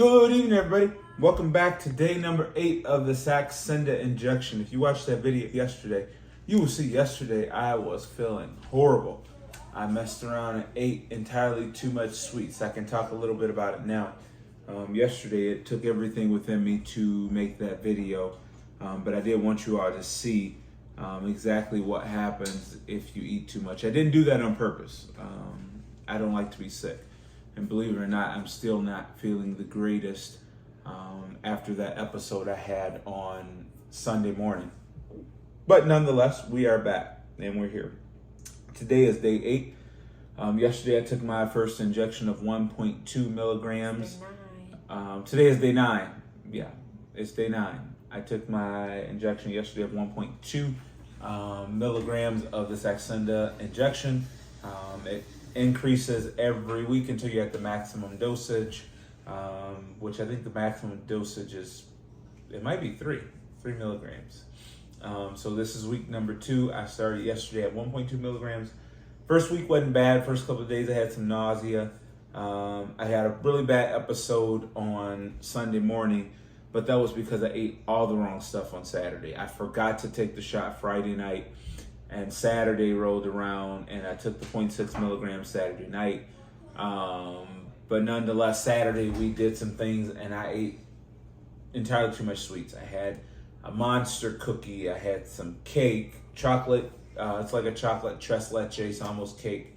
Good evening, everybody. Welcome back to day number 8 of the Saxenda injection. If you watched that video yesterday, you will see yesterday I was feeling horrible. I messed around and ate entirely too much sweets. I can talk a little bit about it now. Yesterday, it took everything within me to make that video, but I did want you all to see exactly what happens if you eat too much. I didn't do that on purpose. I don't like to be sick. And believe it or not, I'm still not feeling the greatest after that episode I had on Sunday morning. But nonetheless, we are back and we're here. Today is day 8. Yesterday, I took my first injection of 1.2 milligrams. Today is day 9. Yeah, it's day 9. I took my injection yesterday of 1.2 milligrams of the Saxenda injection. It increases every week until you're at the maximum dosage, which I think the maximum dosage is, it might be 3 milligrams. So this is week number 2. I started yesterday at 1.2 milligrams. First week wasn't bad. First couple of days I had some nausea. I had a really bad episode on Sunday morning, but that was because I ate all the wrong stuff on Saturday. I forgot to take the shot Friday night, and Saturday rolled around and I took the 0.6 milligrams Saturday night. But nonetheless, Saturday we did some things and I ate entirely too much sweets. I had a monster cookie. I had some cake, chocolate. It's like a chocolate tres leches, almost cake,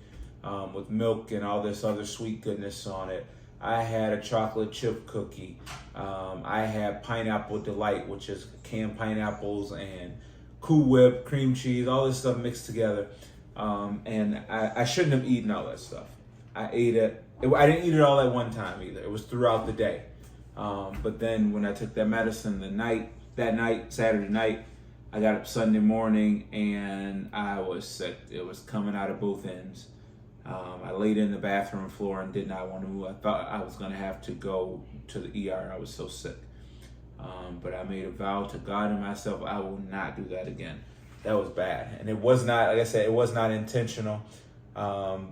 with milk and all this other sweet goodness on it. I had a chocolate chip cookie. I had pineapple delight, which is canned pineapples and Cool Whip, cream cheese, all this stuff mixed together. And I shouldn't have eaten all that stuff. I ate it. I didn't eat it all at one time either. It was throughout the day. But then when I took that medicine that night, Saturday night, I got up Sunday morning and I was sick. It was coming out of both ends. I laid in the bathroom floor and did not want to move. I thought I was going to have to go to the ER. I was so sick. But I made a vow to God and myself, I will not do that again. That was bad. And it was not, like I said, it was not intentional.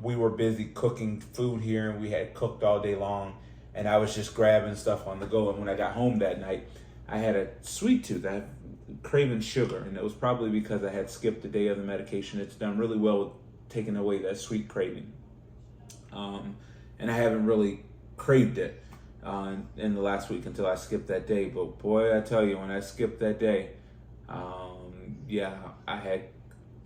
We were busy cooking food here and we had cooked all day long. And I was just grabbing stuff on the go. And when I got home that night, I had a sweet tooth. I had craving sugar. And it was probably because I had skipped a day of the medication. It's done really well with taking away that sweet craving. And I haven't really craved it in the last week until I skipped that day. But boy, I tell you, when I skipped that day, I had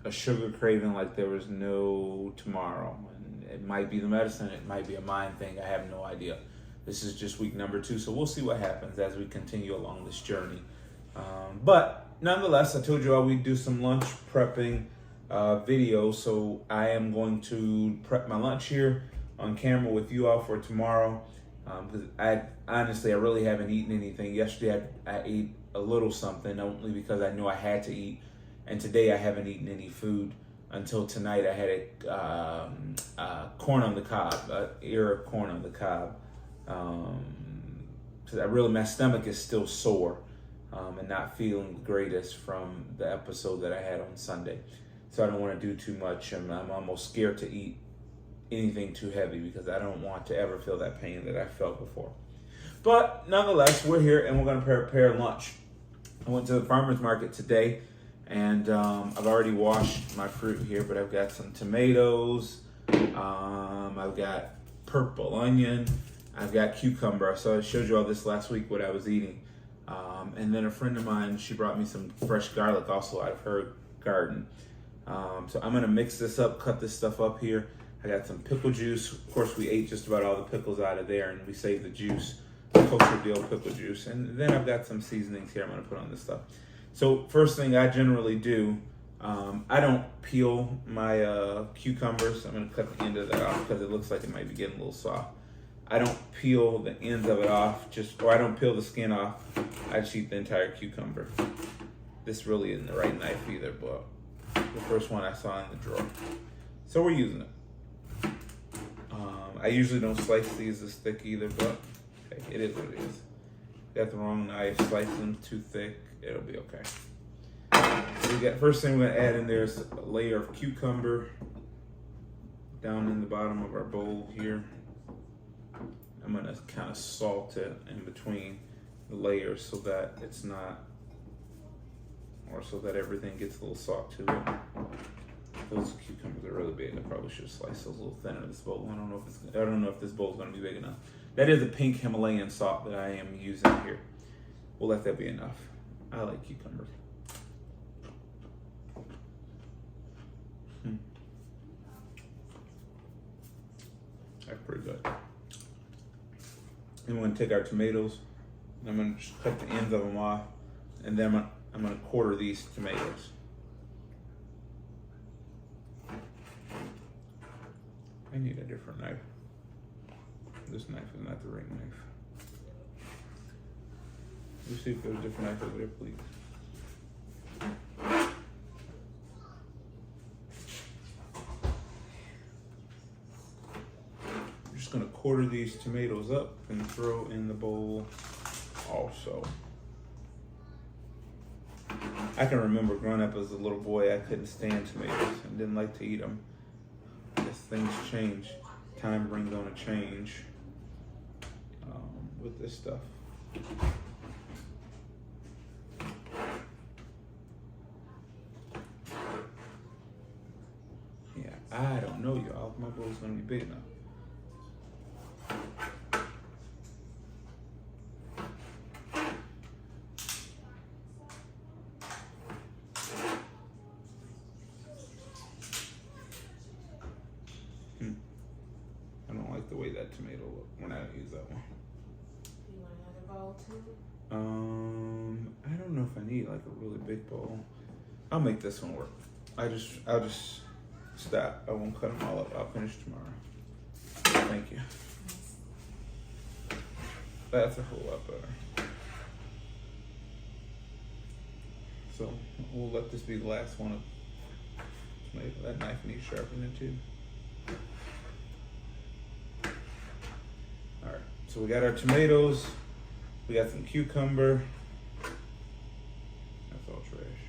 a sugar craving like there was no tomorrow. And it might be the medicine, it might be a mind thing, I have no idea. This is just week number 2, so we'll see what happens as we continue along this journey. But nonetheless, I told you all we'd do some lunch prepping video, so I am going to prep my lunch here on camera with you all for tomorrow. Because I really haven't eaten anything. Yesterday I ate a little something only because I knew I had to eat, and today I haven't eaten any food until tonight. I had a corn on the cob, ear of corn on the cob. Because my stomach is still sore and not feeling the greatest from the episode that I had on Sunday. So I don't want to do too much. I'm almost scared to eat anything too heavy because I don't want to ever feel that pain that I felt before. But nonetheless, we're here and we're going to prepare lunch. I went to the farmer's market today and I've already washed my fruit here, but I've got some tomatoes. I've got purple onion. I've got cucumber. So I showed you all this last week, what I was eating. And then a friend of mine, she brought me some fresh garlic also out of her garden. So I'm going to mix this up, cut this stuff up here. I got some pickle juice. Of course, we ate just about all the pickles out of there, and we saved the juice, kosher dill pickle juice. And then I've got some seasonings here I'm going to put on this stuff. So first thing I generally do, I don't peel my cucumbers. I'm going to cut the end of that off because it looks like it might be getting a little soft. I don't peel the ends of it off, or I don't peel the skin off. I just eat the entire cucumber. This really isn't the right knife either, but the first one I saw in the drawer. So we're using it. I usually don't slice these this thick either, but okay, it is what it is. Got the wrong knife, slice them too thick, it'll be okay. So first thing we're gonna add in there is a layer of cucumber down in the bottom of our bowl here. I'm gonna kind of salt it in between the layers so that it's not, or so that everything gets a little salt to it. Those cucumbers are really big. I probably should have sliced those a little thinner in this bowl. I don't know if this bowl is gonna be big enough. That is a pink Himalayan salt that I am using here. We'll let that be enough. I like cucumbers. That's pretty good. And we're gonna take our tomatoes, and I'm gonna just cut the ends of them off, and then I'm gonna quarter these tomatoes. I need a different knife. This knife is not the right knife. Let's see if there's a different knife over there, please. I'm just gonna quarter these tomatoes up and throw in the bowl also. I can remember growing up as a little boy, I couldn't stand tomatoes and didn't like to eat them. I guess things change. Time brings on a change with this stuff. Yeah, I don't know, y'all. My bowl's gonna be big enough. I don't like the way that tomato looked when I use that one. You want another bowl too? I don't know if I need like a really big bowl. I'll make this one work. I'll just stop. I won't cut them all up. I'll finish tomorrow. Thank you. That's a whole lot better. So we'll let this be the last one of tomato. That knife needs sharpening too. All right, so we got our tomatoes. We got some cucumber. That's all trash.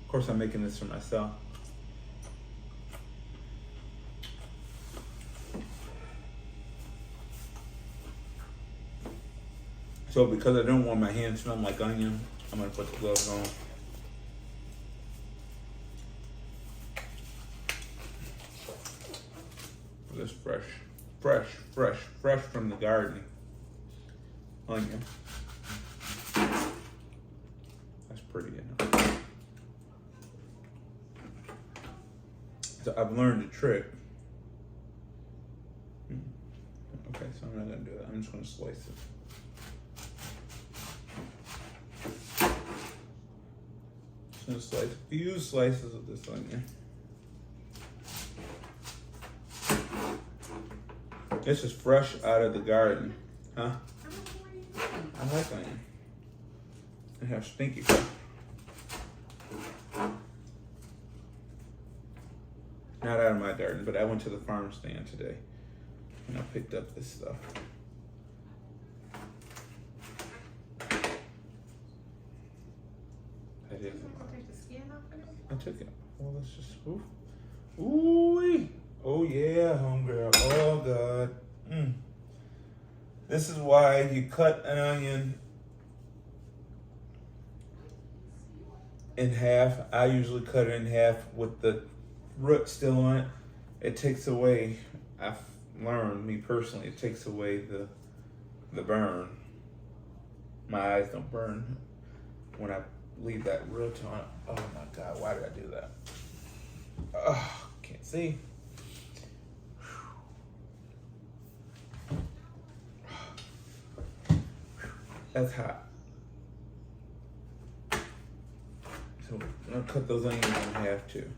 Of course, I'm making this for myself. So because I don't want my hands smell like onion, I'm gonna put the gloves on. This fresh from the garden onion. That's pretty enough. So I've learned a trick. Okay, so I'm not gonna do that. I'm just gonna slice it. Just gonna slice a few slices of this onion. This is fresh out of the garden, huh? I like onion. I have stinky stuff. Not out of my garden, but I went to the farm stand today and I picked up this stuff. That is a lot. Take the skin off of it? I took it. Well, let's just. Ooh-wee. Oh yeah, homegirl. Oh God. This is why you cut an onion in half. I usually cut it in half with the root still on it. It takes away, I've learned, me personally, it takes away the burn. My eyes don't burn when I leave that root on. Oh my God, why did I do that? Oh, can't see. That's hot. So I'm gonna cut those onions in half too.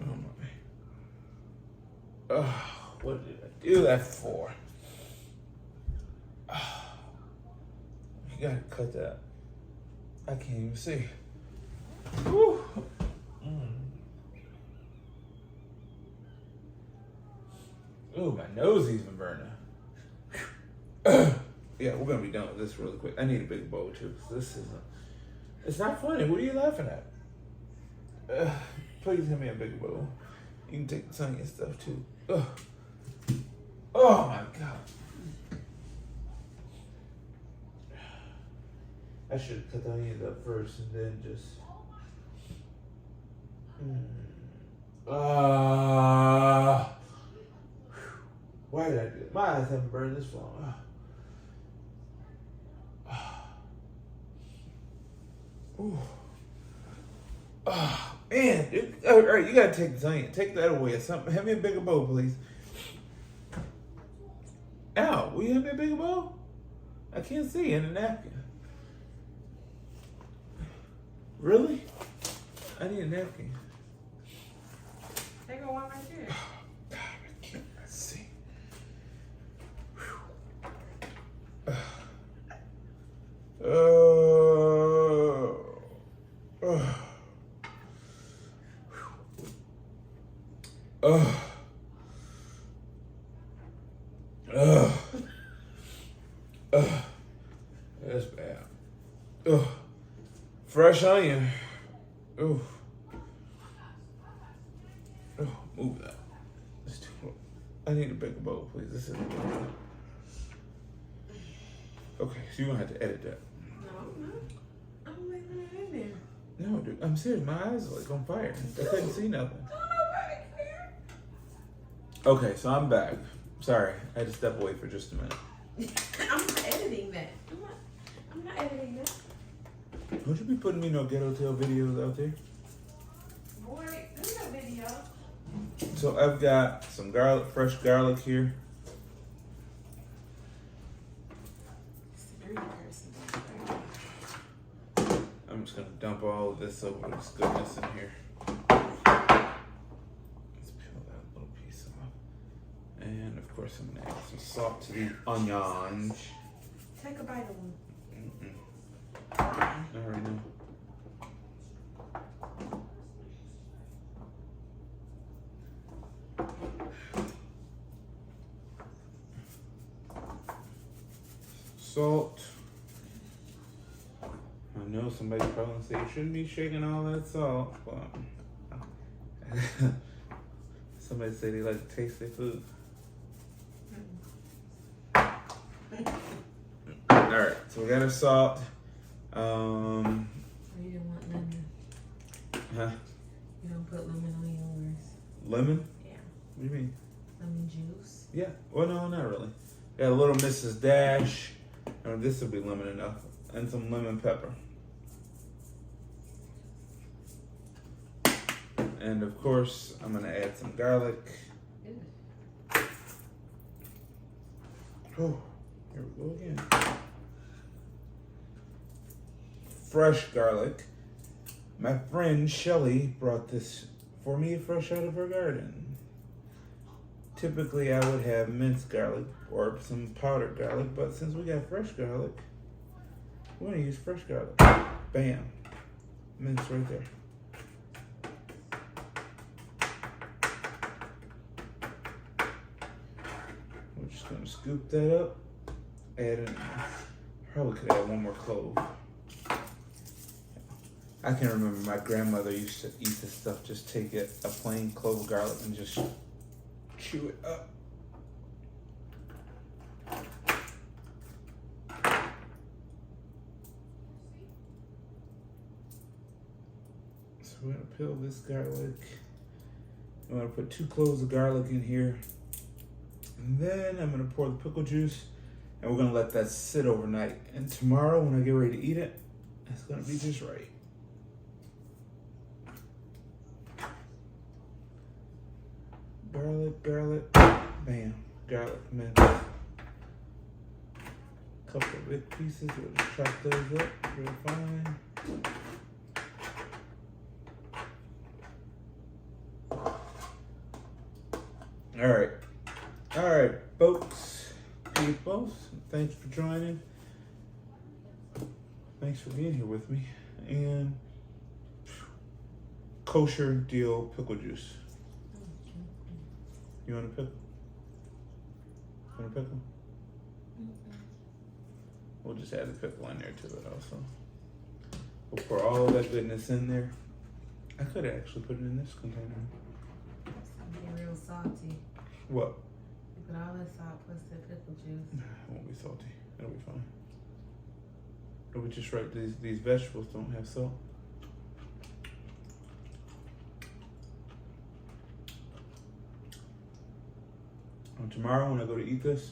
Oh my. Oh, what did I do that for? Oh, you gotta cut that. I can't even see. Woo. Ooh, my nose is even burning. Yeah, we're gonna be done with this really quick. I need a big bowl too. This isn't. It's not funny. What are you laughing at? Please give me a big bowl. You can take some of your stuff too. Oh my god. I should have cut the onions up first and then just. Why did I do it? My eyes haven't burned this long. Ooh. Oh, man. All right, you gotta take this onion. Take that away or something. Have me a bigger bowl, please. Ow, will you have me a bigger bowl? I can't see in the napkin. Really? I need a napkin. They go one right there. God, I can't see. That's bad. Fresh onion. Oh, move that. It's too close. I need a bigger bowl, please. This isn't good. Okay, so you're gonna have to edit that. No, I'm not. I'm leaving it in there. No, dude, I'm serious. My eyes are like on fire. I couldn't see nothing. Okay, so I'm back. Sorry, I had to step away for just a minute. I'm not editing that. I'm not editing that. Don't you be putting me no ghetto tail videos out there? Boy, there's no video. So I've got some garlic, fresh garlic here. It's the dirty person. I'm just gonna dump all of this over this goodness in here. Let's peel that little piece off. And of course I'm gonna add some salt to the onions. Take a bite of one. Not right now. Salt. I know somebody's probably gonna say you shouldn't be shaking all that salt, but somebody say they like to taste their food. Alright, so we got our salt. You didn't want lemon. Huh? You don't put lemon on yours. Lemon? Yeah. What do you mean? Lemon juice. Yeah. Well, no, not really. Got a little Mrs. Dash. Oh, this will be lemon enough. And some lemon pepper. And of course, I'm going to add some garlic. Oh, here we go again. Fresh garlic. My friend Shelly brought this for me fresh out of her garden. Typically I would have minced garlic or some powdered garlic, but since we got fresh garlic, we're gonna use fresh garlic. Bam. Minced right there. We're just gonna scoop that up. Add in, probably could add one more clove. I can remember my grandmother used to eat this stuff, just take it, a plain clove of garlic and just chew it up. So we're gonna peel this garlic. I'm gonna put 2 cloves of garlic in here. And then I'm gonna pour the pickle juice and we're gonna let that sit overnight. And tomorrow when I get ready to eat it, it's gonna be just right. Garlic, bam, garlic mint. Couple of big pieces, we'll just chop those up real fine. All right, folks, people, thanks for joining. Thanks for being here with me. And kosher deal pickle juice. You want a pickle? Want a pickle? We'll just add the pickle in there to it also. We'll pour all that goodness in there. I could actually put it in this container. It's gonna be real salty. What? Put all that salt plus the pickle juice. It won't be salty. It'll be fine. It'll be just right. These vegetables don't have salt. Tomorrow when I go to eat this,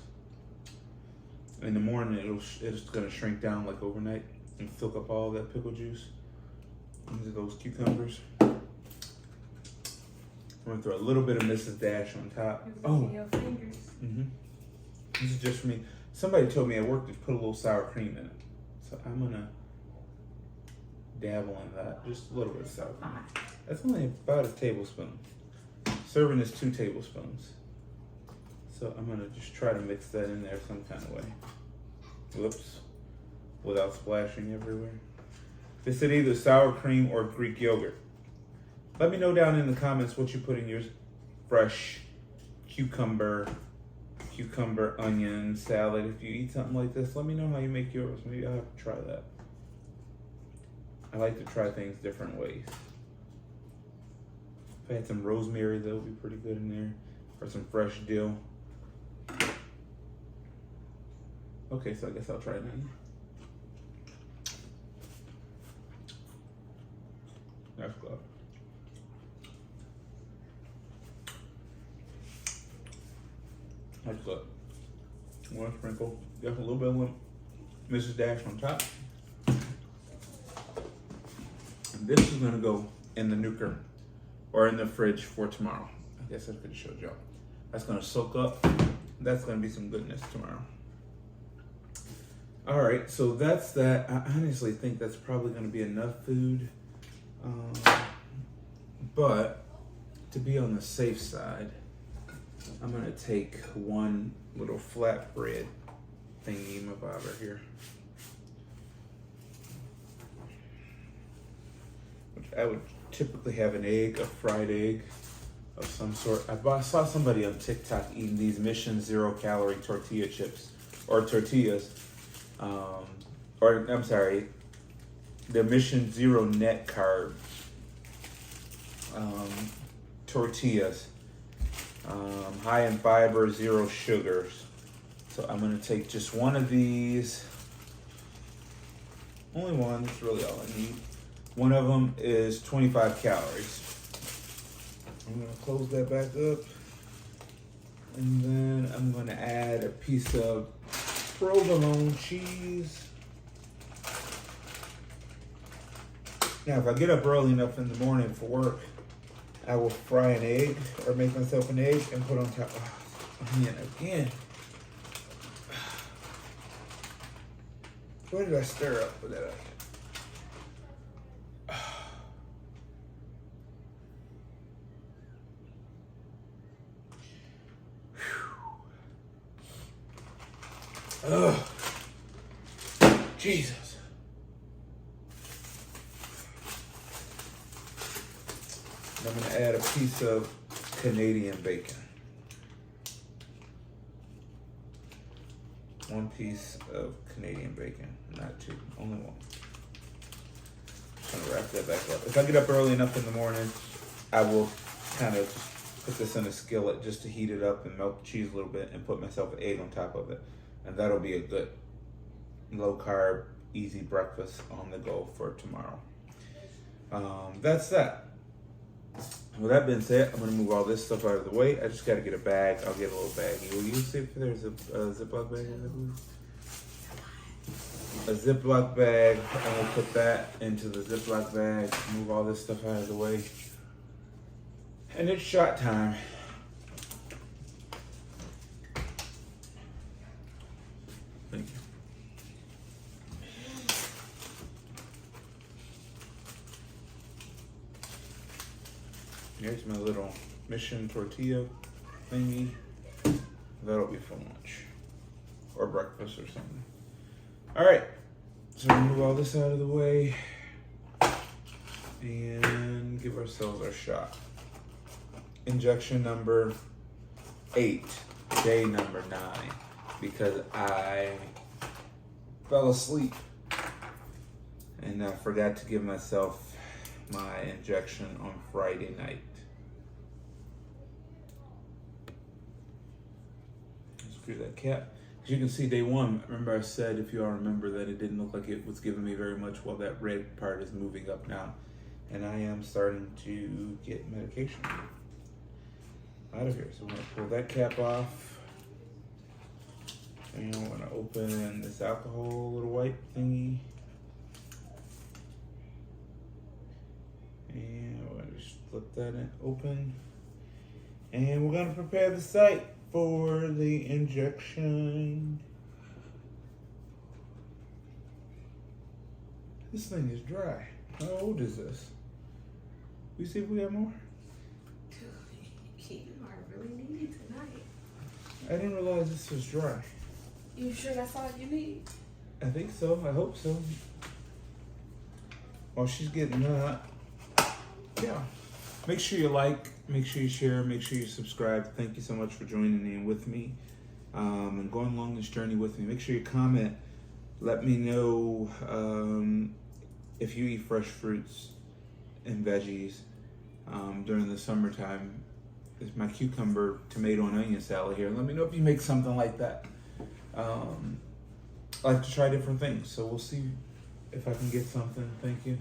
in the morning it's gonna shrink down like overnight and soak up all that pickle juice into those cucumbers. I'm gonna throw a little bit of Mrs. Dash on top. Your fingers. This is just for me. Somebody told me at work to put a little sour cream in it, so I'm gonna dabble in that. Just a little bit of sour cream. That's only about a tablespoon. Serving is 2 tablespoons. So I'm gonna just try to mix that in there some kind of way. Whoops. Without splashing everywhere. They said either sour cream or Greek yogurt. Let me know down in the comments what you put in yours. Fresh cucumber, onion, salad. If you eat something like this, let me know how you make yours. Maybe I'll have to try that. I like to try things different ways. If I had some rosemary, that would be pretty good in there. Or some fresh dill. Okay, so I guess I'll try it now. That's good. That's good. One sprinkle. Just a little bit of Mrs. Dash on top. And this is gonna go in the nuker or in the fridge for tomorrow. I guess I could show y'all. That's gonna soak up. That's gonna be some goodness tomorrow. All right, so that's that. I honestly think that's probably gonna be enough food. But to be on the safe side, I'm gonna take one little flatbread thingy mabobber here. Which I would typically have an egg, a fried egg of some sort. I saw somebody on TikTok eating these Mission 0 calorie tortilla chips or tortillas. Or I'm sorry, the Mission 0 net carb tortillas. High in fiber, 0 sugars. So I'm gonna take just one of these. Only one, that's really all I need. One of them is 25 calories. I'm gonna close that back up. And then I'm gonna add a piece of provolone cheese. Now, if I get up early enough in the morning for work, I will fry an egg or make myself an egg and put on top. Oh, onion again. What did I stir up with that onion? Ugh. Jesus. And I'm gonna add a piece of Canadian bacon. 1 piece of Canadian bacon, not 2, only 1. Just gonna wrap that back up. If I get up early enough in the morning, I will kind of put this in a skillet just to heat it up and melt the cheese a little bit and put myself an egg on top of it. And that'll be a good low carb, easy breakfast on the go for tomorrow. That's that. With that being said, I'm gonna move all this stuff out of the way. I just gotta get a bag. I'll get a little baggie. Will you see if there's a Ziploc bag in there, please? A Ziploc bag. I'm gonna put that into the Ziploc bag. Move all this stuff out of the way. And it's shot time. Thank you. Here's my little Mission tortilla thingy. That'll be for lunch or breakfast or something. All right, so we move all this out of the way and give ourselves our shot. Injection number 8, day number 9, because I fell asleep and I forgot to give myself my injection on Friday night. unscrew that cap. As you can see, day one, remember I said, if you all remember, that it didn't look like it was giving me very much. Well, that red part is moving up now. And I am starting to get medication out of here. So I'm gonna pull that cap off. And I'm gonna open this alcohol little white thingy. And we're gonna just flip that in open. And we're gonna prepare the site for the injection. This thing is dry. How old is this? We see if we have more? You are really needy tonight. I didn't realize this was dry. You sure that's all you need? I think so. I hope so. While she's getting that, yeah. Make sure you like, make sure you share, make sure you subscribe. Thank you so much for joining in with me and going along this journey with me. Make sure you comment. Let me know if you eat fresh fruits and veggies during the summertime. It's my cucumber, tomato, and onion salad here. Let me know if you make something like that. I like to try different things, so we'll see if I can get something. Thank you.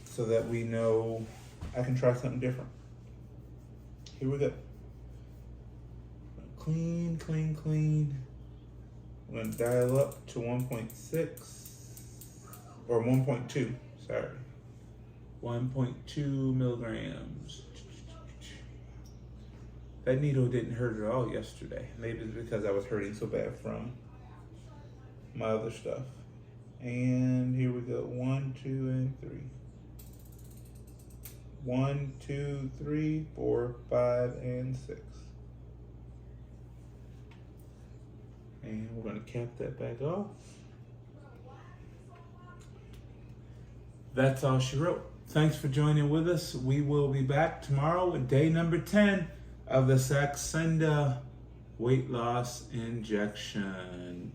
So that we know I can try something different. Here we go. Clean, clean, clean. I'm gonna dial up to 1.6 or 1.2. Sorry, 1.2 milligrams. That needle didn't hurt at all yesterday. Maybe it's because I was hurting so bad from my other stuff. And here we go. 1, 2, and 3. 1, 2, 3, 4, 5, and 6. And we're gonna cap that back off. That's all she wrote. Thanks for joining with us. We will be back tomorrow with day number 10 of the Saxenda weight loss injection.